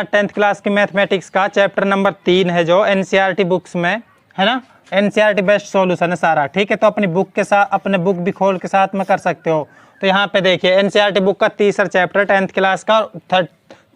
10th class की mathematics का chapter number 3 है जो एनसीईआरटी बुक्स में है ना, एनसीईआरटी बेस्ट सॉल्यूशन है सारा, ठीक है। तो अपनी बुक के साथ, अपने बुक भी खोल के साथ में कर सकते हो। तो यहाँ पे देखिए एनसीईआरटी बुक का तीसरा चैप्टर 10th क्लास का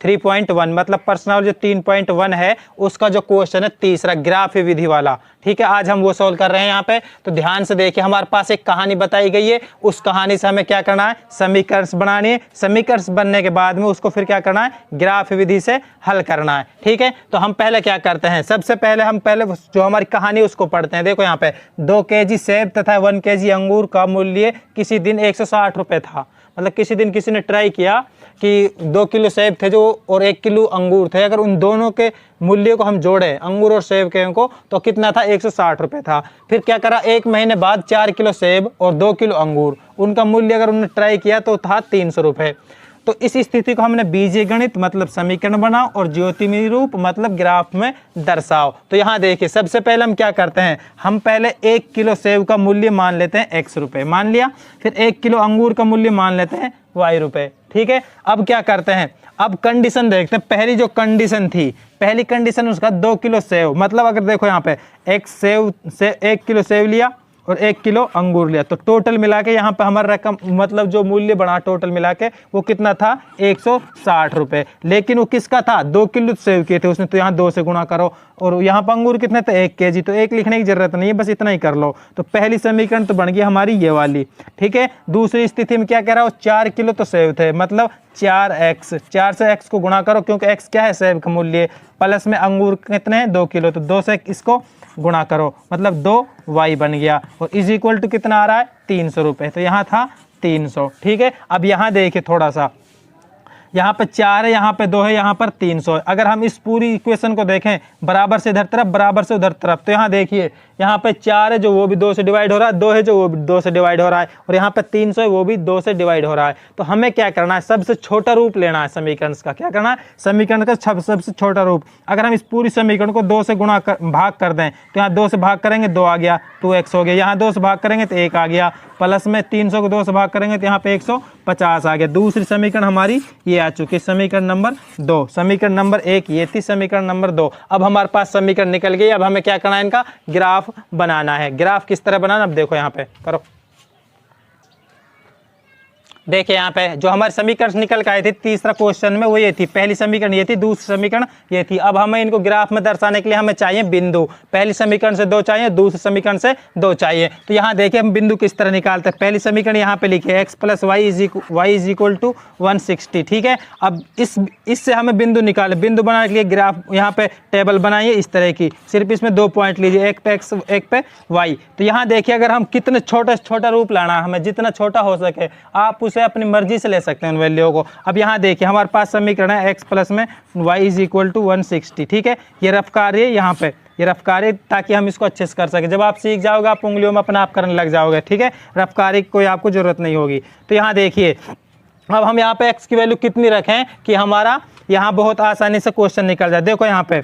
3.1 मतलब पर्सनल जो 3.1 है उसका जो क्वेश्चन है तीसरा, ग्राफ विधि वाला, ठीक है। आज हम वो सॉल्व कर रहे हैं यहाँ पे। तो ध्यान से देखिए, हमारे पास एक कहानी बताई गई है, उस कहानी से हमें क्या करना है, समीकरण बनानी है। समीकरण बनने के बाद में उसको फिर क्या करना है, ग्राफ विधि से हल करना है, ठीक है। तो हम पहले क्या करते हैं, सबसे पहले हम जो हमारी कहानी उसको पढ़ते हैं। देखो यहाँ पे 2 kg सेब तथा 1 kg अंगूर का मूल्य किसी दिन 160 रुपये था। मतलब किसी दिन किसी ने ट्राई किया कि 2 किलो सेब थे जो और 1 किलो अंगूर थे, अगर उन दोनों के मूल्य को हम जोड़े, अंगूर और सेब के को, तो कितना था, 160 रुपये था। फिर क्या करा, 1 महीने बाद 4 किलो सेब और 2 किलो अंगूर, उनका मूल्य अगर उन्होंने ट्राई किया तो था 300 रुपये। तो इस स्थिति को हमने बीजगणित मतलब समीकरण बनाओ और ज्योतिषीय रूप मतलब ग्राफ में दर्शाओ। तो यहाँ देखिए सबसे पहले हम क्या करते हैं, हम पहले 1 किलो सेब का मूल्य मान लेते हैं x रुपये, मान लिया। फिर 1 किलो अंगूर का मूल्य मान लेते हैं y रुपये, ठीक है। अब क्या करते हैं, अब कंडीशन देखते हैं। पहली जो कंडीशन थी, पहली कंडीशन उसका 2 किलो सेब, मतलब अगर देखो यहाँ पे 1 किलो सेब लिया और 1 किलो अंगूर लिया, तो टोटल मिला के यहाँ पे हमारा रकम मतलब जो मूल्य बना टोटल मिला के वो कितना था, 160 रुपये। लेकिन वो किसका था, 2 किलो सेब के थे उसने, तो यहाँ 2 से गुणा करो। और यहाँ पर अंगूर कितने थे, 1 kg, तो 1 लिखने की जरूरत नहीं है, बस इतना ही कर लो। तो पहली समीकरण तो बन गई हमारी ये वाली, ठीक है। दूसरी स्थिति में क्या कह रहा हो, 4 किलो तो सेब थे, मतलब 4x, 4 से x को गुणा करो क्योंकि x क्या है, सेब का मूल्य, प्लस में अंगूर कितने हैं, 2 किलो, तो 2 से इसको गुणा करो, मतलब 2y बन गया। और इज इक्वल टू कितना आ रहा है, 300 रुपये। तो यहाँ था 300, ठीक है। अब यहाँ देखिए थोड़ा सा, यहाँ पे 4 है, यहाँ पे 2 है, यहाँ पर 300 है। अगर हम इस पूरी इक्वेशन को देखें, बराबर से इधर तरफ, बराबर से उधर तरफ, तो यहाँ देखिए यहाँ पे 4 है जो वो भी 2 से डिवाइड हो रहा है, 2 है जो वो भी 2 से डिवाइड हो रहा है, और यहाँ पे 300 है वो भी 2 से डिवाइड हो रहा है। तो हमें क्या करना है, सबसे छोटा रूप लेना है समीकरण का। क्या करना है, समीकरण का सबसे छोटा रूप। अगर हम इस पूरी समीकरण को 2 से भाग कर दें, तो यहाँ 2 से भाग करेंगे 2 आ गया, 2x हो गया। यहाँ 2 से भाग करेंगे तो 1 आ गया, प्लस में 300 को 2 से भाग करेंगे तो यहाँ पे 150 आ गया। दूसरी समीकरण हमारी ये आ चुकी, समीकरण नंबर 2। समीकरण नंबर 1 ये थी, समीकरण नंबर 2। अब हमारे पास समीकरण निकल गई। अब हमें क्या करना है, इनका ग्राफ बनाना है। ग्राफ किस तरह बनाना, अब देखो यहाँ पे करो। देखिए यहाँ पे जो हमारे समीकरण निकल के आए थे तीसरा क्वेश्चन में, वो ये थी, पहली समीकरण ये थी, दूसरी समीकरण ये थी। अब हमें इनको ग्राफ में दर्शाने के लिए हमें चाहिए बिंदु। पहली समीकरण से 2 चाहिए, दूसरी समीकरण से 2 चाहिए। तो यहाँ देखिए हम बिंदु किस तरह निकालते हैं। पहली समीकरण यहाँ पे लिखिए x + y is equal to 160, ठीक है। अब इससे हमें बिंदु निकाले। बिंदु बनाने के लिए ग्राफ यहाँ पे टेबल बनाइए इस तरह की, सिर्फ इसमें 2 पॉइंट लीजिए, एक पे x एक पे y। तो यहाँ देखिए अगर हम कितने छोटे से छोटा रूप लाना है, हमें जितना छोटा हो सके आप उसे अपनी मर्जी से ले सकते हैं उन वैल्यू को। अब यहाँ देखिए हमारे पास समीकरण है x प्लस में y इज इक्वल टू 160, ठीक है। ये रफ कार्य यहाँ पे, ये रफ कार्य ताकि हम इसको अच्छे से कर सके। जब आप सीख जाओगे आप उंगलियों में अपना आप करने लग जाओगे, ठीक है। रफ कार्य की कोई आपको जरूरत नहीं होगी। तो यहाँ देखिए अब हम यहाँ पे x की वैल्यू कितनी रखें कि हमारा यहाँ बहुत आसानी से क्वेश्चन निकल जाए। देखो यहाँ पे,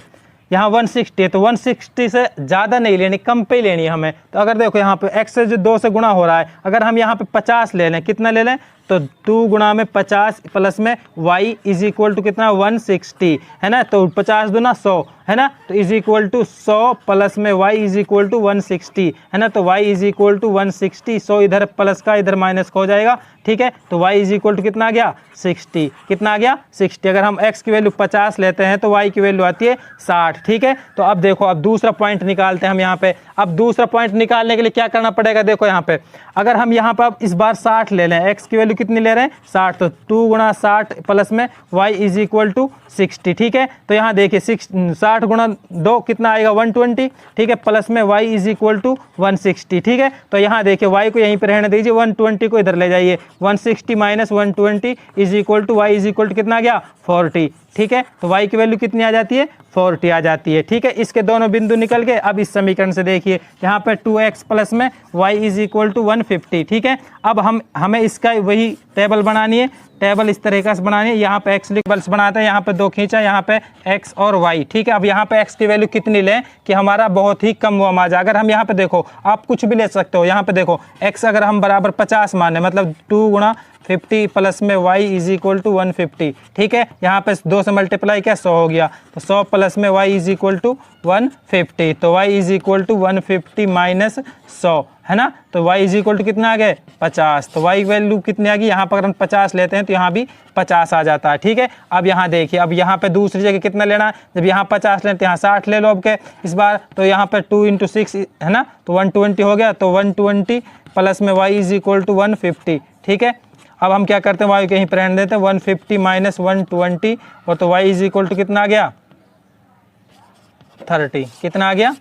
यहाँ 160 है, तो 160 से ज़्यादा नहीं लेनी, कम पे ही लेनी है हमें। तो अगर देखो यहाँ पे x से जो 2 से गुणा हो रहा है, अगर हम यहाँ पे 50 ले लें, कितना ले लें, तो 2 गुणा में 50 प्लस में y इज इक्वल टू कितना, 160 है ना। तो 50 दूना 100 है ना, तो इज इक्वल टू 100 प्लस में y इज इक्वल टू 160 है ना। तो y इज इक्वल टू 160, 100 इधर प्लस का इधर माइनस का हो जाएगा, ठीक है। तो y इज इक्वल टू कितना आ गया, 60। कितना आ गया, 60। अगर हम x की वैल्यू 50 लेते हैं तो y की वैल्यू आती है 60, ठीक है। तो अब देखो अब दूसरा पॉइंट निकालते हैं हम यहाँ पे। अब दूसरा पॉइंट निकालने के लिए क्या करना पड़ेगा, देखो यहाँ पे अगर हम यहाँ पर अब इस बार 60 ले लें, x की वैल्यू कितनी ले रहे हैं, 60, तो 2 गुणा 60 प्लस में y इज इक्वल टू 60, ठीक है। तो यहाँ देखिए 60 गुणा 2 कितना आएगा, 120, ठीक है, प्लस में y इज इक्वल टू 160, ठीक है। तो यहाँ देखिए y को यहीं पर रहने दीजिए, 120 को इधर ले जाइए, 160 minus 120 is equal to y is equal to कितना आ गया, 40, ठीक है। तो y की वैल्यू कितनी आ जाती है, 40 आ जाती है, ठीक है। इसके दोनों बिंदु निकल गए। अब इस समीकरण से देखिए यहाँ पे 2x प्लस में y इज इक्वल टू 150, ठीक है। अब हमें इसका वही टेबल बनानी है। टेबल इस तरीके से बनानी है, यहाँ पे x लिखबल्स बनाते हैं, यहाँ पे 2 खींचा, यहाँ पे x और y, ठीक है। अब यहाँ पे x की वैल्यू कितनी लें कि हमारा बहुत ही कम वो आ जाए। अगर हम यहाँ पे देखो, आप कुछ भी ले सकते हो, यहाँ पे देखो x अगर हम बराबर 50 माने, मतलब 2 गुणा 50 प्लस में y इज इक्वल टू 150, ठीक है। यहाँ पे 2 से मल्टीप्लाई किया 100 हो गया, तो 100 प्लस में y इज इक्वल टू 150, तो y is equal to 150 minus 100, है ना। तो y इज इक्वल टू कितना आ गए 50, तो y वैल्यू कितनी आ गई, यहाँ पर अगर हम 50 लेते हैं तो यहाँ भी 50 आ जाता है, ठीक है। अब यहाँ देखिए, अब यहाँ पे दूसरी जगह कितना लेना है, जब यहाँ 50 लेते हैं यहाँ 60 ले लो अब के इस बार, तो यहाँ पे 2 × 6 है ना, तो 120 हो गया, तो 120 प्लस में y इज इक्वल टू 150, ठीक है। अब हम क्या करते हैं, y कहीं पर रहने देते हैं, 150 माइनस 120, और तो y इज इक्वल टू कितना आ गया 30, कितना आ गया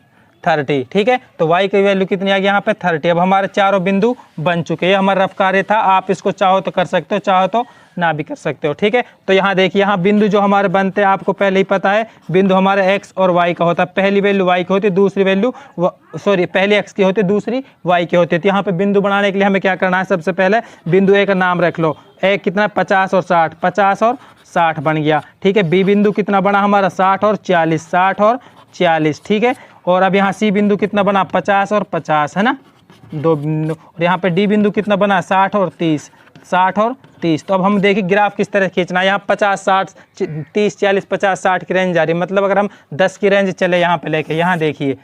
30, ठीक है। तो y की वैल्यू कितनी आ गई यहाँ पे 30। अब हमारे चारों बिंदु बन चुके हैं, ये हमारा रफ कार्य था, आप इसको चाहो तो कर सकते हो, चाहो तो ना भी कर सकते हो, ठीक है। तो यहाँ देखिए, यहाँ बिंदु जो हमारे बनते हैं आपको पहले ही पता है, बिंदु हमारे x और y का होता है, पहली वैल्यू y की होती है, दूसरी वैल्यू पहली x की होती है, दूसरी y की होती है। तो यहाँ पे बिंदु बनाने के लिए हमें क्या करना है, सबसे पहले बिंदु a का नाम रख लो, a कितना 50 और 60, 50 और 60 बन गया, ठीक है। b बिंदु कितना बना हमारा 60 और 40, 60 और 40, ठीक है। और अब यहाँ c बिंदु कितना बना 50 और 50, है ना, 2 बिंदु। और यहाँ पे d बिंदु कितना बना 60 और 30, 60 और 30। तो अब हम देखिए ग्राफ किस तरह खींचना है, यहाँ 50 60 30 40 50 60 की रेंज जा रही है, मतलब अगर हम 10 की रेंज चले यहाँ पे लेके, यहाँ देखिए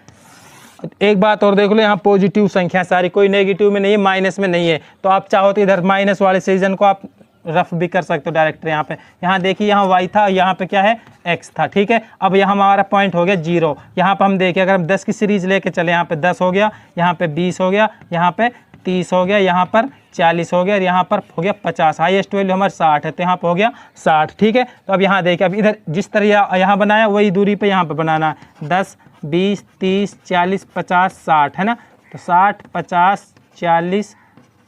एक बात और देख लो, यहाँ पॉजिटिव संख्या सारी, कोई नेगेटिव में नहीं है, माइनस में नहीं है। तो आप चाहो तो इधर माइनस वाले सीजन को आप रफ भी कर सकते हो डायरेक्ट यहाँ पे। यहाँ देखिए, यहाँ y था, यहाँ पे क्या है x था, ठीक है। अब यहाँ हमारा पॉइंट हो गया 0। यहाँ पे हम देखिए, अगर हम 10 की सीरीज लेके चले, यहाँ पे 10 हो गया, यहाँ पे 20 हो गया, यहाँ पे 30 हो गया, यहाँ पर 40 हो गया, और यहाँ पर हो गया 50, हाईएस्ट वैल्यू हमारे 60 है, तो यहाँ पे हो गया 60, ठीक है। तो अब यहाँ देखिए, अब इधर जिस तरह यहाँ बनाया वही दूरी पे यहाँ पे बनाना है, 10 20 30 40 50 60, है ना। तो 60 50 40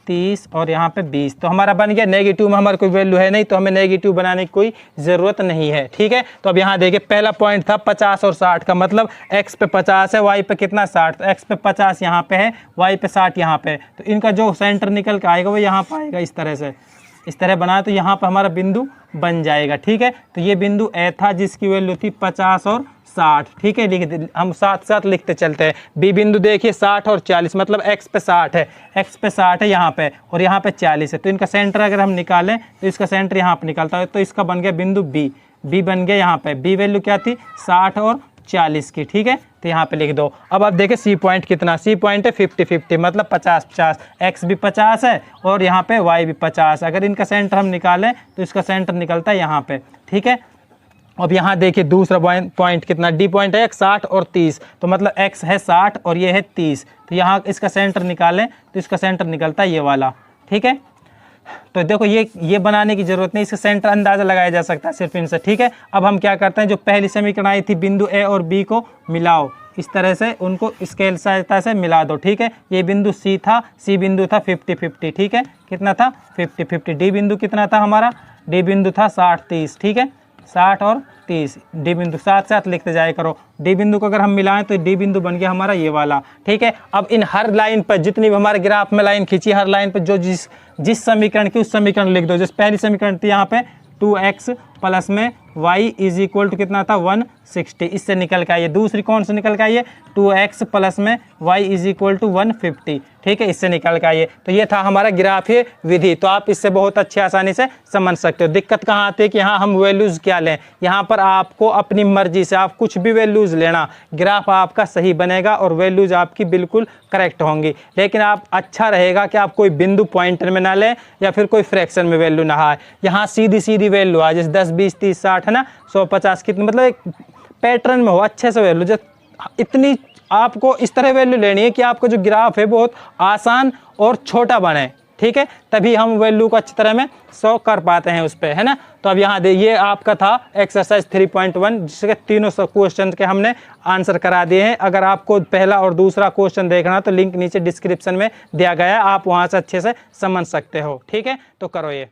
30 और यहाँ पे 20, तो हमारा बन गया। नेगेटिव में हमारा कोई वैल्यू है नहीं, तो हमें नेगेटिव बनाने की कोई ज़रूरत नहीं है, ठीक है। तो अब यहाँ देखिए, पहला पॉइंट था 50 और 60 का, मतलब x पे 50 है, y पे कितना 60, तो x पे 50 यहाँ पे है, y पे 60 यहाँ पे है, तो इनका जो सेंटर निकल के आएगा वो यहाँ पर आएगा, इस तरह बनाया, तो यहाँ पर हमारा बिंदु बन जाएगा, ठीक है। तो ये बिंदु ए था जिसकी वैल्यू थी 50 और 60, ठीक है। लिख हम साथ साथ लिखते चलते हैं। बी बिंदु देखिए 60 और 40, मतलब x पे 60 है, x पे 60 है यहाँ पे, और यहाँ पे 40 है, तो इनका सेंटर अगर हम निकालें तो इसका सेंटर यहाँ पे निकलता है, तो इसका बन गया बिंदु बी बन गया। यहाँ पे बी वैल्यू क्या थी 60 और 40 की, ठीक है। तो यहाँ पे लिख दो। अब आप देखें सी पॉइंट कितना, सी पॉइंट है 50-50, मतलब 50-50, एक्स भी 50 है और यहाँ पे वाई भी 50। अगर इनका सेंटर हम निकालें तो इसका सेंटर निकलता है यहाँ पे, ठीक है। अब यहाँ देखिए दूसरा पॉइंट कितना, डी पॉइंट है 60 और 30, तो मतलब x है 60 और ये है 30, तो यहाँ इसका सेंटर निकालें तो इसका सेंटर निकलता है ये वाला, ठीक है। तो देखो ये बनाने की जरूरत नहीं, इसका सेंटर अंदाजा लगाया जा सकता है सिर्फ इनसे, ठीक है। अब हम क्या करते हैं, जो पहली समीकरण आई थी बिंदु ए और बी को मिलाओ, इस तरह से उनको स्केल सहायता से मिला दो, ठीक है। ये बिंदु सी था, सी बिंदु था 50-50, ठीक है। कितना था 50-50। डी बिंदु कितना था हमारा, डी बिंदु था 60-30, ठीक है, 60 और 30। डी बिंदु साथ साथ लिखते जाया करो। डी बिंदु को अगर हम मिलाएं तो डी बिंदु बन गया हमारा ये वाला, ठीक है। अब इन हर लाइन पर जितनी भी हमारे ग्राफ में लाइन खींची, हर लाइन पर जो जिस समीकरण की उस समीकरण लिख दो। जैसे पहली समीकरण थी यहाँ पे 2x प्लस में y इज इक्वल टू कितना था 160, इससे निकल के आइए। दूसरी कौन से निकल के आइए, 2x प्लस में y इज इक्वल टू 150, ठीक है, इससे निकल के आइए। तो ये था हमारा ग्राफीय विधि, तो आप इससे बहुत अच्छी आसानी से समझ सकते हो। दिक्कत कहाँ आती है कि यहाँ हम वैल्यूज़ क्या लें, यहाँ पर आपको अपनी मर्जी से आप कुछ भी वैल्यूज़ लेना, ग्राफ आपका सही बनेगा और वैल्यूज़ आपकी बिल्कुल करेक्ट होंगी। लेकिन आप अच्छा रहेगा कि आप कोई बिंदु पॉइंटर में ना लें या फिर कोई फ्रैक्शन में वैल्यू ना आए। यहाँ सीधी सीधी वैल्यू आए, जैसे 10 20 30 60 है ना, 100 50 कितने, मतलब एक पैटर्न में हो अच्छे से वैल्यू। जो इतनी आपको इस तरह वैल्यू लेनी है कि आपका जो ग्राफ है बहुत आसान और छोटा बने, ठीक है, तभी हम वैल्यू को अच्छी तरह में शो कर पाते हैं उस पर, है ना। तो अब यहाँ ये आपका था एक्सरसाइज 3.1, जिसके तीनों क्वेश्चन के हमने आंसर करा दिए हैं। अगर आपको पहला और दूसरा क्वेश्चन देखना तो लिंक नीचे डिस्क्रिप्शन में दिया गया है, आप वहाँ से अच्छे से समझ सकते हो, ठीक है। तो करो ये।